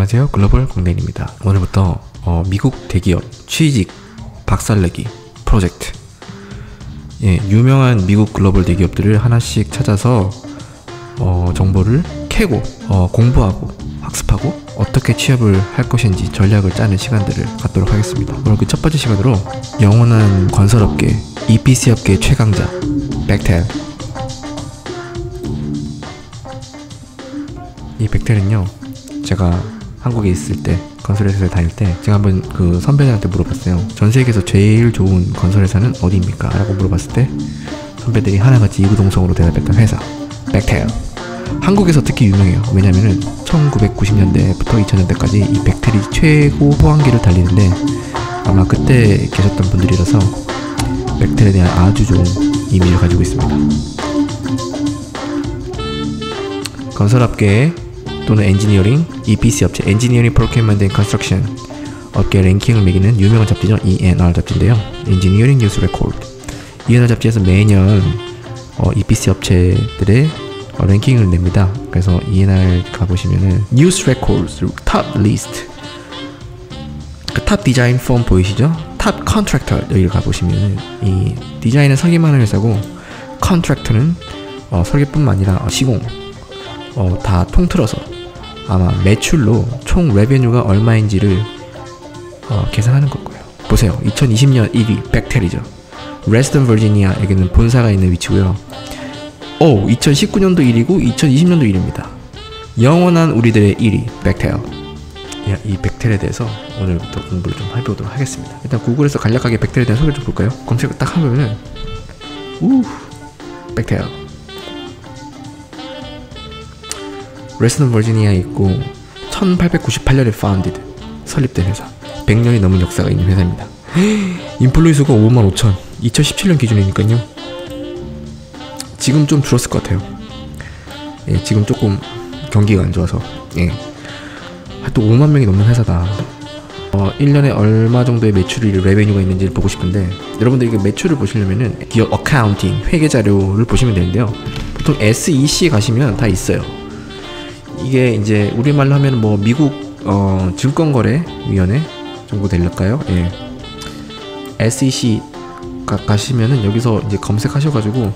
안녕하세요, 글로벌 광대인입니다. 오늘부터 미국 대기업 취직 박살내기 프로젝트, 유명한 미국 글로벌 대기업들을 하나씩 찾아서 정보를 캐고 공부하고 학습하고 어떻게 취업을 할 것인지 전략을 짜는 시간들을 갖도록 하겠습니다. 오늘 그 첫 번째 시간으로 영원한 건설업계, EPC 업계 최강자 벡텔. 이 벡텔은요, 제가 한국에 있을 때, 건설회사를 다닐 때 제가 한번 그 선배들한테 물어봤어요. 전 세계에서 제일 좋은 건설회사는 어디입니까? 라고 물어봤을 때 선배들이 하나같이 이구동성으로 대답했던 회사, 벡텔. 한국에서 특히 유명해요. 왜냐면은 1990년대부터 2000년대까지 이 벡텔이 최고 호황기를 달리는데 아마 그때 계셨던 분들이라서 벡텔에 대한 아주 좋은 이미지를 가지고 있습니다. 건설업계 또는 엔지니어링, EPC 업체, 엔지니어링 프로큐먼트 앤 컨스트럭션 업계 랭킹을 매기는 유명한 잡지죠. ENR 잡지인데요. 엔지니어링 뉴스 레코드. ENR 잡지에서 매년 EPC 업체들의 랭킹을 냅니다. 그래서 ENR 가보시면은 뉴스 레코드 탑 리스트, 그 탑 디자인 펌 보이시죠? 탑 컨트랙터 여기를 가보시면은 이 디자인은 설계만 하는 회사고 컨트랙터는 설계뿐만 아니라 시공 다 통틀어서 아마 매출로 총 레베뉴가 얼마인지를 계산하는 걸 거예요. 보세요. 2020년 1위 벡텔이죠. 레스턴 버지니아 여기는 본사가 있는 위치고요. 2019년도 1위고 2020년도 1위입니다. 영원한 우리들의 1위 벡텔. 이 벡텔에 대해서 오늘부터 공부를 좀 해보도록 하겠습니다. 일단 구글에서 간략하게 벡텔에 대한 소개를 좀 볼까요? 검색을 딱 하면은 벡텔 레스턴 버지니아에 있고 1898년에 founded, 설립된 회사. 100년이 넘은 역사가 있는 회사입니다. 인플루이 수가 55,000, 2017년 기준이니까요. 지금 좀 줄었을 것 같아요. 지금 조금 경기가 안 좋아서. 또 5만 명이 넘는 회사다. 1년에 얼마 정도의 매출이 레베뉴가 있는지를 보고 싶은데, 여러분들 이게 매출을 보시려면은 기업 어카운팅, 회계 자료를 보시면 되는데요. 보통 SEC 가시면 다 있어요. 이게 이제 우리말로 하면 뭐 미국 증권거래위원회 정도 될까요? SEC 가시면은 여기서 이제 검색하셔가지고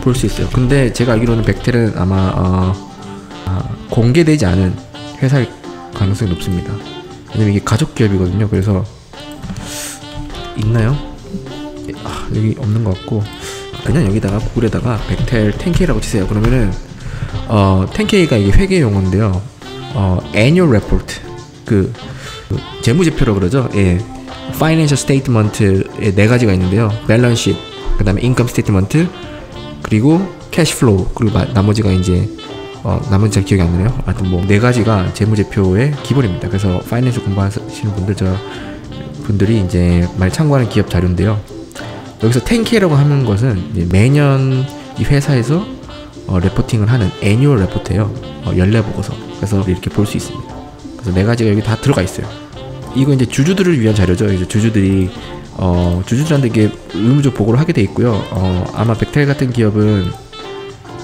볼 수 있어요. 근데 제가 알기로는 벡텔은 아마 공개되지 않은 회사일 가능성이 높습니다. 왜냐면 이게 가족 기업이거든요. 그래서 있나요? 여기 없는 것 같고, 그냥 여기다가 구글에다가 벡텔 10K라고 치세요. 그러면은 10K가 이게 회계 용어인데요. annual report, 그 재무제표라고 그러죠. financial statement에 4가지가 있는데요. balance sheet, 그 다음에 income statement, 그리고 cash flow, 그리고 나머지가 이제 나머지 잘 기억이 안 나네요. 하여튼 뭐 4가지가 재무제표의 기본입니다. 그래서 파이낸스 공부하시는 분들이 이제 많이 참고하는 기업 자료인데요. 여기서 10K라고 하는 것은 이제 매년 이 회사에서 레포팅을 하는 애뉴얼 레포트예요. 연례보고서. 그래서 이렇게 볼 수 있습니다. 그래서 4가지가 여기 다 들어가 있어요. 이거 이제 주주들을 위한 자료죠. 이제 주주들이 주주들한테 이게 의무적 보고를 하게 돼 있고요. 아마 벡텔 같은 기업은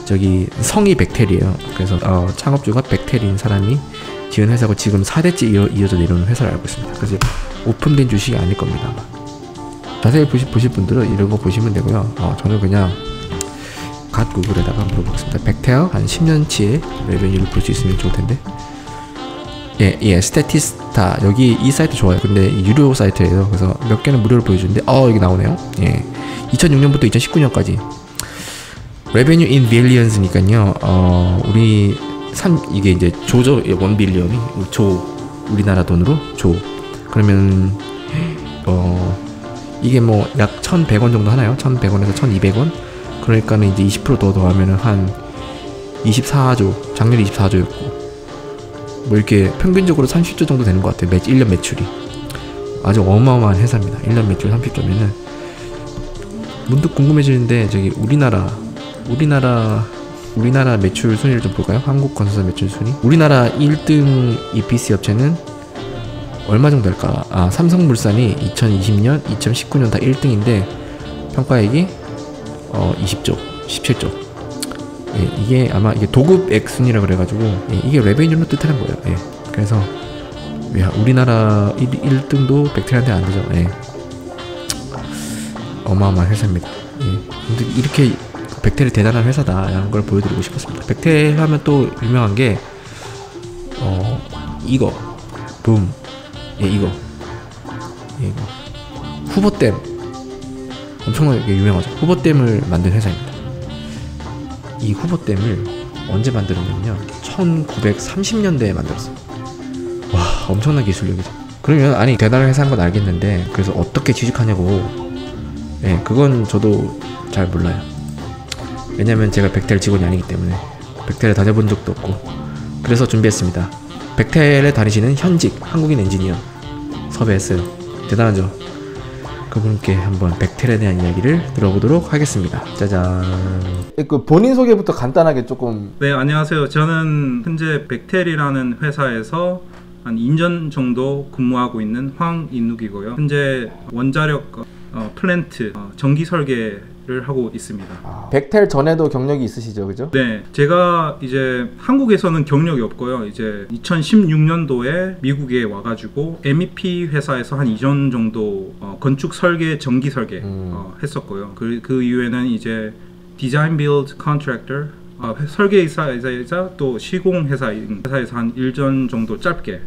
저기 성이 벡텔이에요. 그래서 창업주가 벡텔인 사람이 지은 회사고 지금 4대째 이어져 내려오는 회사를 알고 있습니다. 그래서 오픈된 주식이 아닐 겁니다. 아마. 자세히 보실 분들은 이런 거 보시면 되고요. 저는 그냥 갓 구글에다가 물어보겠습니다. 벡텔 한 10년치의 레베뉴를 볼 수 있으면 좋을 텐데. 스태티스타. 여기 이 사이트 좋아요. 근데 유료 사이트예요. 그래서 몇 개는 무료로 보여주는데 여기 나오네요. 2006년부터 2019년까지 레베뉴 인 빌리언스니까요. 이게 이제 조죠. 1빌리언이 우리나라 돈으로 조. 그러면 이게 뭐 약 1,100원 정도 하나요? 1,100원에서 1,200원? 그러니까는 이제 20% 더 더하면은 한 24조, 작년에 24조였고, 뭐 이렇게 평균적으로 30조 정도 되는 것 같아요. 1년 매출이. 아주 어마어마한 회사입니다. 1년 매출 30조면은. 문득 궁금해지는데, 저기 우리나라 매출 순위를 좀 볼까요? 한국 건설사 매출 순위. 우리나라 1등 EPC 업체는 얼마 정도 할까? 삼성물산이 2020년, 2019년 다 1등인데 평가액이 20조, 17조. 이게 아마 이게 도급액 순위라 그래가지고 이게 레베뉴를 뜻하는 거예요. 그래서 우리나라 1등도 벡텔한테 안 되죠. 예. 어마어마한 회사입니다. 예. 근데 이렇게 벡텔이 대단한 회사다라는 걸 보여드리고 싶었습니다. 벡텔 하면 또 유명한 게 이거 붐. 예, 이거 후보댐 엄청나게 유명하죠. 후보댐을 만든 회사입니다. 이 후보댐을 언제 만들었냐면요 1930년대에 만들었어요. 와, 엄청난 기술력이죠. 그러면 아니 대단한 회사인 건 알겠는데 그래서 어떻게 취직하냐고. 예, 그건 저도 잘 몰라요. 왜냐면 제가 벡텔 직원이 아니기 때문에 벡텔에 다녀본 적도 없고. 그래서 준비했습니다. 벡텔에 다니시는 현직 한국인 엔지니어 섭외했어요. 대단하죠. 그분께 한번 벡텔에 대한 이야기를 들어보도록 하겠습니다. 짜잔. 그 본인 소개부터 간단하게 조금. 네, 안녕하세요. 저는 현재 벡텔이라는 회사에서 한 2년 정도 근무하고 있는 황인욱이고요. 현재 원자력 플랜트 전기 설계를 하고 있습니다. 벡텔 전에도 경력이 있으시죠, 그죠? 네, 제가 이제 한국에서는 경력이 없고요. 이제 2016년도에 미국에 와가지고 MEP 회사에서 한 2년 정도 건축 설계, 전기 설계 했었고요. 그 이후에는 이제 디자인 빌드 컨트랙터 설계 회사이자 또 시공 회사에서 한 1년 정도 짧게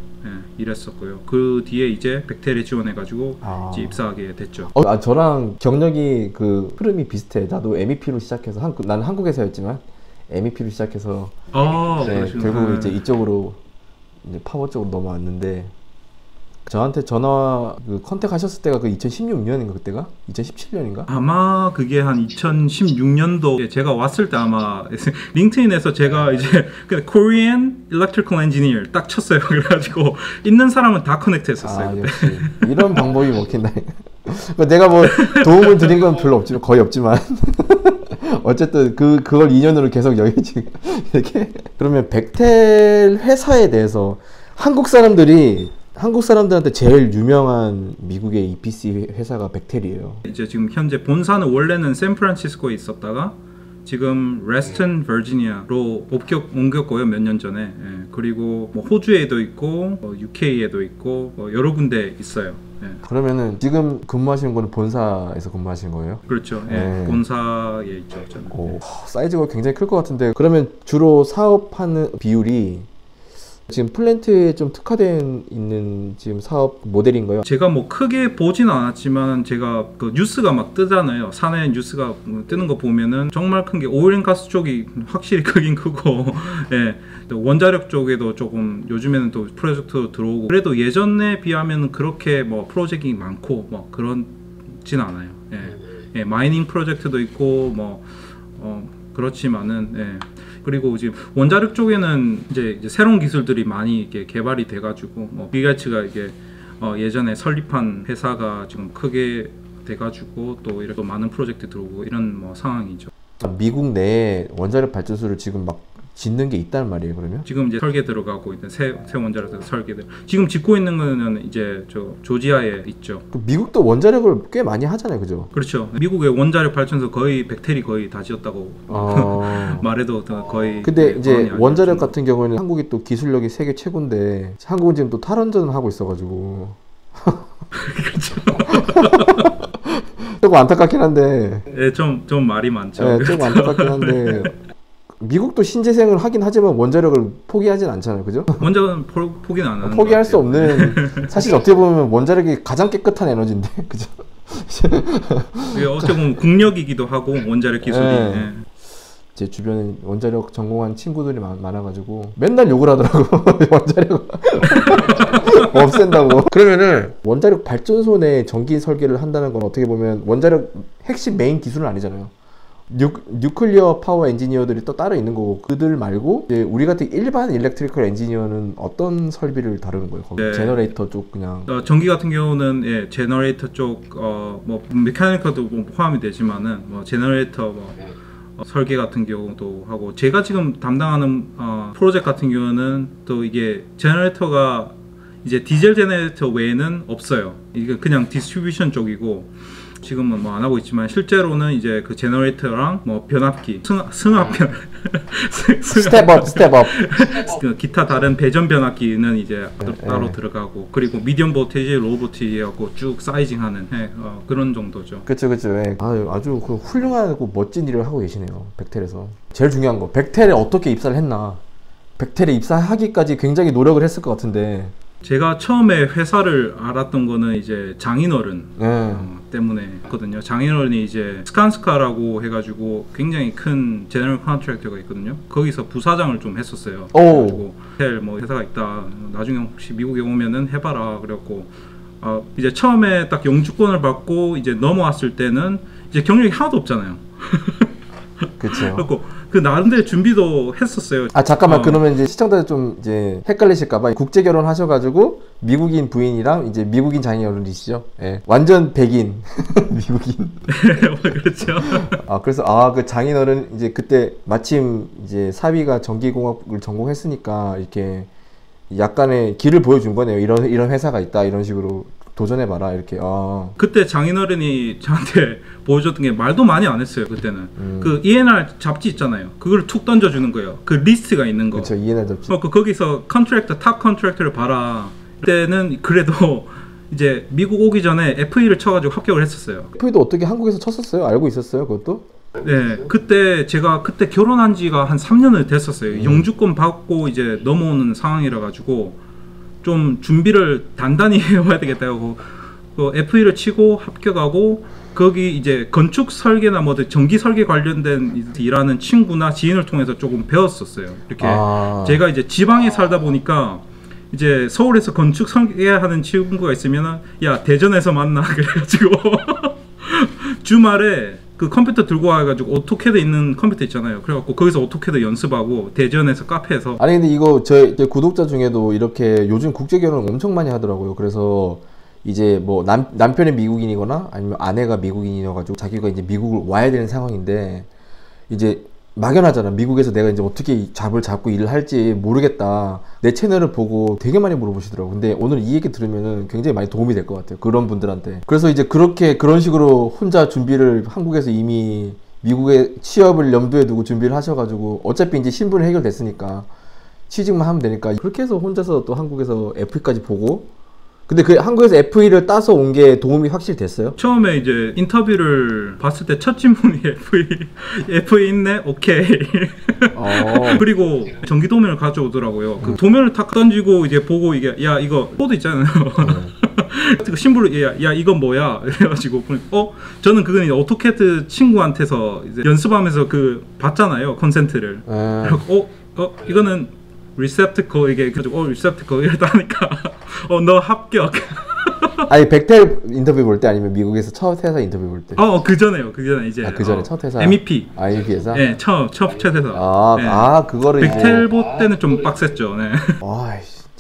일했었고요. 그 뒤에 이제 벡텔에 지원해가지고 이제 입사하게 됐죠. 저랑 경력이 그 흐름이 비슷해. 나도 MEP로 시작해서 나는 한국에서였지만 MEP로 시작해서 네, 결국 이제 이쪽으로 이제 파워 쪽으로 넘어왔는데 저한테 전화 컨택 하셨을 때가 그 2016년인가 그때가? 2017년인가? 아마 그게 한 2016년도 제가 왔을 때 아마 링크드인에서 제가 이제 Korean Electrical Engineer 딱 쳤어요. 그래가지고 있는 사람은 다 커넥트 했었어요. 역시 이런 방법이 먹힌다. 내가 뭐 도움을 드린 건 별로 없지만 거의 없지만 어쨌든 그걸 인연으로 계속 여기 지금 이렇게. 그러면 벡텔 회사에 대해서 한국 사람들한테 제일 유명한 미국의 EPC 회사가 벡텔이에요. 이제 지금 현재 본사는 원래는 샌프란시스코에 있었다가 지금 레스턴 버지니아로 옮겼고요, 몇 년 전에. 예. 그리고 뭐 호주에도 있고 UK에도 있고 여러 군데 있어요. 예. 그러면은 지금 근무하시는 거는 본사에서 근무하시는 거예요? 그렇죠. 예. 본사에 있죠. 저는. 사이즈가 굉장히 클 것 같은데 그러면 주로 사업하는 비율이 지금 플랜트에 좀 특화된 있는 지금 사업 모델인가요? 제가 뭐 크게 보지는 않았지만 제가 그 뉴스가 막 뜨잖아요. 사내 뉴스가 뜨는 거 보면은 정말 큰 게 오일앤가스 쪽이 확실히 크긴 크고 예. 원자력 쪽에도 조금 요즘에는 또 프로젝트 들어오고 그래도 예전에 비하면 그렇게 뭐 프로젝트가 많고 뭐 그렇진 않아요. 예. 예. 마이닝 프로젝트도 있고 뭐 그렇지만은 예. 그리고 지금 원자력 쪽에는 이제 새로운 기술들이 많이 이렇게 개발이 돼가지고 뭐 빌게이츠가 이게 예전에 설립한 회사가 지금 크게 돼가지고 또 이렇게 많은 프로젝트 들어오고 이런 뭐 상황이죠. 미국 내에 원자력 발전소를 지금 막 짓는 게 있다는 말이에요, 그러면? 지금 이제 설계 들어가고 있는 새 원자력 설계들. 지금 짓고 있는 거는 이제 조지아에 있죠. 미국도 원자력을 꽤 많이 하잖아요, 그죠? 그렇죠. 미국의 원자력 발전소 거의 벡텔이 거의 다 지었다고 말해도 거의. 근데 이제 원자력 같은 경우에는 한국이 또 기술력이 세계 최고인데 한국은 지금 또 탈원전을 하고 있어가지고. 그렇죠. 조금 안타깝긴 한데. 네, 좀 말이 많죠. 네, 조금 안타깝긴 한데. 미국도 신재생을 하긴 하지만 원자력을 포기하진 않잖아요, 그죠? 원자력은 포기는 안 하는. 포기할 수 없는. 사실 어떻게 보면 원자력이 가장 깨끗한 에너지인데, 그죠? 어떻게 보면 국력이기도 하고 원자력 기술이. 네. 네. 제 주변에 원자력 전공한 친구들이 많아가지고 맨날 욕을 하더라고. 원자력 없앤다고. 그러면은 원자력 발전소 내 전기 설계를 한다는 건 어떻게 보면 원자력 핵심 메인 기술은 아니잖아요. 뉴클리어 파워 엔지니어들이 또 따로 있는 거고 그들 말고 이제 우리 같은 일반 일렉트리컬 엔지니어는 어떤 설비를 다루는 거예요? 거기 네. 제너레이터 쪽 그냥 전기 같은 경우는 예, 제너레이터 쪽 뭐 메카니컬도 뭐 포함이 되지만은 뭐 제너레이터 설계 같은 경우도 하고 제가 지금 담당하는 프로젝트 같은 경우는 또 이게 제너레이터가 이제 디젤 제네레이터 외에는 없어요. 이게 그냥 디스트리뷰션 쪽이고 지금은 뭐 안 하고 있지만 실제로는 이제 그 제너레이터랑 뭐 변압기, 승합변, 스텝업. 그 기타 다른 배전 변압기는 이제 따로 들어가고 그리고 미디엄 볼테이지, 로우 볼테이지하고 쭉 사이징하는 그런 정도죠. 그렇죠. 예. 아주 그 훌륭하고 멋진 일을 하고 계시네요. 벡텔에서. 제일 중요한 거, 벡텔에 어떻게 입사를 했나. 벡텔에 입사하기까지 굉장히 노력을 했을 것 같은데. 제가 처음에 회사를 알았던 거는 이제 장인어른 때문에 했거든요. 장인어른이 이제 스칸스카라고 해가지고 굉장히 큰 제너럴 컨트랙터가 있거든요. 거기서 부사장을 좀 했었어요. 그래가지고 헬 뭐 회사가 있다. 나중에 혹시 미국에 오면은 해봐라. 그래갖고 이제 처음에 딱 영주권을 받고 이제 넘어왔을 때는 이제 경력이 하나도 없잖아요. 그렇죠. 그 나름대로 준비도 했었어요. 잠깐만 그러면 이제 시청자들 좀 이제 헷갈리실까봐 국제 결혼하셔가지고 미국인 부인이랑 이제 미국인 장인어른이시죠? 예. 완전 백인 미국인. 그렇죠. 그래서 그 장인어른 이제 그때 마침 이제 사위가 전기공학을 전공했으니까 이렇게 약간의 길을 보여준 거네요. 이런 회사가 있다 이런 식으로. 도전해봐라 이렇게. 그때 장인어른이 저한테 보여줬던 게 말도 많이 안 했어요. 그때는 그 ENR 잡지 있잖아요. 그걸 툭 던져주는 거예요. 그 리스트가 있는 거. 그렇죠. ENR 잡지. 거기서 탑 컨트랙터를 봐라. 그때는 그래도 이제 미국 오기 전에 FE를 쳐가지고 합격을 했었어요. FE도 어떻게 한국에서 쳤었어요? 알고 있었어요 그것도? 네, 제가 그때 결혼한 지가 한 3년을 됐었어요. 영주권 받고 이제 넘어오는 상황이라 가지고 좀 준비를 단단히 해와야 되겠다고 그 FE를 치고 합격하고 거기 이제 건축 설계나 뭐 전기 설계 관련된 일하는 친구나 지인을 통해서 조금 배웠었어요. 이렇게 제가 이제 지방에 살다 보니까 이제 서울에서 건축 설계하는 친구가 있으면은 야 대전에서 만나 그래가지고 주말에 그 컴퓨터 들고 와가지고 오토캐드 있는 컴퓨터 있잖아요. 그래갖고 거기서 오토캐드 연습하고 대전에서 카페에서. 아니 근데 이거 저희 구독자 중에도 이렇게 요즘 국제 결혼 엄청 많이 하더라고요. 그래서 이제 뭐 남편이 미국인이거나 아니면 아내가 미국인이어가지고 자기가 이제 미국을 와야 되는 상황인데 이제 막연하잖아. 미국에서 내가 이제 어떻게 잡을 잡고 일을 할지 모르겠다. 내 채널을 보고 되게 많이 물어보시더라고. 근데 오늘 이 얘기 들으면은 굉장히 많이 도움이 될 것 같아요. 그런 분들한테. 그래서 이제 그런 식으로 혼자 준비를 한국에서 이미 미국의 취업을 염두에 두고 준비를 하셔가지고 어차피 이제 신분이 해결됐으니까 취직만 하면 되니까 그렇게 해서 혼자서 또 한국에서 FE까지 보고. 근데 그 한국에서 FE를 따서 온 게 도움이 확실히 됐어요? 처음에 이제 인터뷰를 봤을 때 첫 질문이 FE 있네? 오케이. 그리고 전기 도면을 가져오더라고요. 그 도면을 탁 던지고 이제 보고 이게 야 이거 코드 있잖아요. 심부를 야 이건 뭐야? 그래가지고 저는 그건 이제 오토캐드 친구한테서 이제 연습하면서 그 봤잖아요 컨센트를. 이거는 리셉티컬 이게 가지고 리셉티컬 이러다 하니까 너 합격. 아니 벡텔 인터뷰 볼 때 아니면 미국에서 첫 회사 인터뷰 볼 때? 그 전에 이제 그 전에 첫 회사 MEP. MEP에서? 네, 첫 회사. 네. 그거를 벡텔 볼 때는 좀 빡셌죠. 네.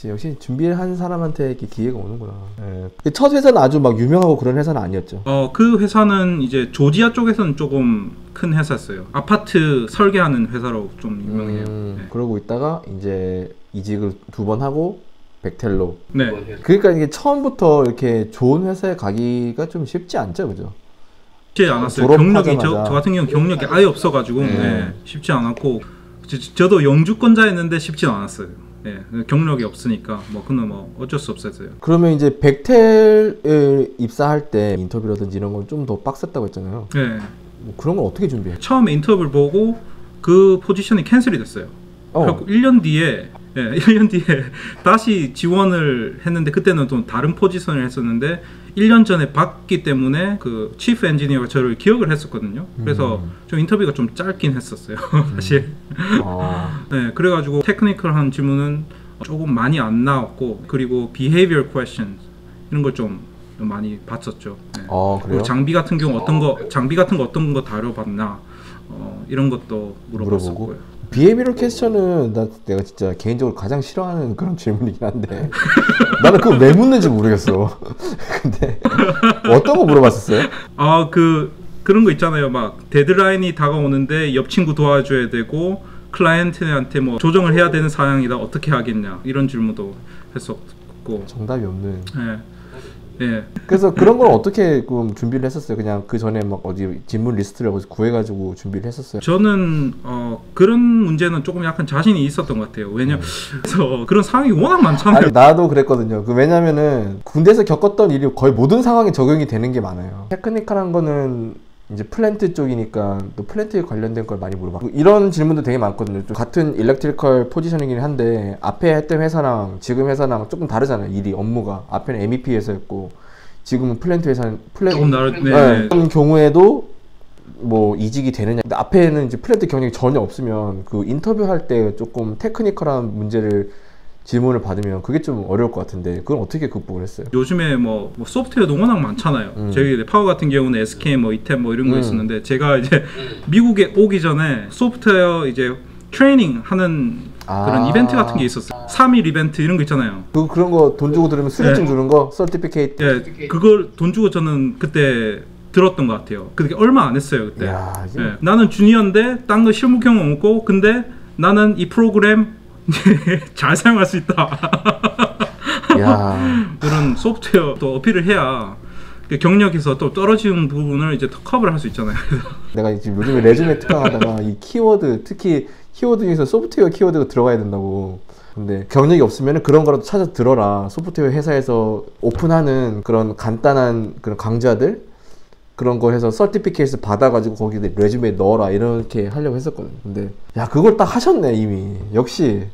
역시 준비한 사람한테 이렇게 기회가 오는구나. 네. 첫 회사는 아주 막 유명하고 그런 회사는 아니었죠. 그 회사는 이제 조지아 쪽에서는 조금 큰 회사였어요. 아파트 설계하는 회사로 좀 유명해요. 네. 그러고 있다가 이제 이직을 2번 하고 벡텔로. 네. 그러니까 이게 처음부터 이렇게 좋은 회사에 가기가 좀 쉽지 않죠, 그죠? 쉽지 않았어요. 경력이 저 같은 경우 경력이 아예 없어가지고 쉽지 않았고 저도 영주권자였는데 쉽지 않았어요. 네, 경력이 없으니까 그는 어쩔 수 없었어요. 그러면 이제 벡텔에 입사할 때 인터뷰라든지 이런 건 좀 더 빡셌다고 했잖아요. 네. 그런 건 어떻게 준비해요? 처음에 인터뷰를 보고 그 포지션이 캔슬이 됐어요. 그래서 1년 뒤에 다시 지원을 했는데 그때는 좀 다른 포지션을 했었는데 1년 전에 받기 때문에 그 치프 엔지니어가 저를 기억을 했었거든요. 그래서 좀 인터뷰가 좀 짧긴 했었어요. 사실. 네, 그래가지고 테크니컬한 질문은 조금 많이 안 나왔고 그리고 behavior questions 이런 걸 좀 많이 봤었죠. 네. 그래요? 장비 같은 경우 어떤 거 다뤄봤나 이런 것도 물어봤었고요. 비헤이비럴 퀘스천은 내가 진짜 개인적으로 가장 싫어하는 그런 질문이긴 한데 나는 그거 왜 묻는지 모르겠어. 근데 어떤 거 물어봤었어요? 그런 거 있잖아요. 막 데드라인이 다가오는데 옆 친구 도와줘야 되고 클라이언트한테 조정을 해야 되는 상황이다 어떻게 하겠냐 이런 질문도 했었고 있고. 정답이 없는. 예. 그래서 그런 걸 어떻게 그럼 준비를 했었어요? 그냥 그 전에 막 어디 질문 리스트를 어디서 구해가지고 준비를 했었어요? 저는 그런 문제는 조금 약간 자신이 있었던 것 같아요. 왜냐면 그래서 그런 상황이 워낙 많잖아요. 아니 나도 그랬거든요. 왜냐면은 군대에서 겪었던 일이 거의 모든 상황에 적용이 되는 게 많아요. 테크니컬한 거는 이제 플랜트 쪽이니까 또 플랜트에 관련된 걸 많이 물어봐. 이런 질문도 되게 많거든요. 좀 같은 일렉트리컬 포지셔닝이긴 한데 앞에 했던 회사랑 지금 회사랑 조금 다르잖아요. 일이 업무가 앞에는 MEP 회사였고 지금은 플랜트 회사는 조금 다르. 네. 그런 경우에도 뭐 이직이 되느냐. 근데 앞에는 이제 플랜트 경력이 전혀 없으면 그 인터뷰할 때 조금 테크니컬한 문제를 질문을 받으면 그게 좀 어려울 것 같은데 그건 어떻게 극복을 했어요? 요즘에 뭐 소프트웨어도 워낙 많잖아요. 저희 파워 같은 경우는 SK 뭐 이템 뭐 이런 거 있었는데 제가 이제 미국에 오기 전에 소프트웨어 이제 트레이닝 하는 그런 이벤트 같은 게 있었어요. 3일 이벤트 이런 거 있잖아요. 그런 거 돈 주고 들으면 수료증 주는 거? 서티피케이트? 예, 그걸 돈 주고 저는 그때 들었던 것 같아요. 그게 얼마 안 했어요 그때. 야, 예, 나는 주니어인데 딴 거 실무 경험 없고 근데 나는 이 프로그램 잘 사용할 수 있다. 야. 그런 소프트웨어 또 어필을 해야 경력에서 또 떨어지는 부분을 이제 커버를 할 수 있잖아요. 내가 지금 요즘에 레주메 특강하다가 이 키워드, 특히 키워드 중에서 소프트웨어 키워드가 들어가야 된다고. 근데 경력이 없으면 그런 거라도 찾아 들어라. 소프트웨어 회사에서 오픈하는 그런 간단한 그런 강좌들 그런 거 해서 서티피케이트 받아가지고 거기 레주메에 넣어라 이렇게 하려고 했었거든. 근데 야 그걸 딱 하셨네 이미. 역시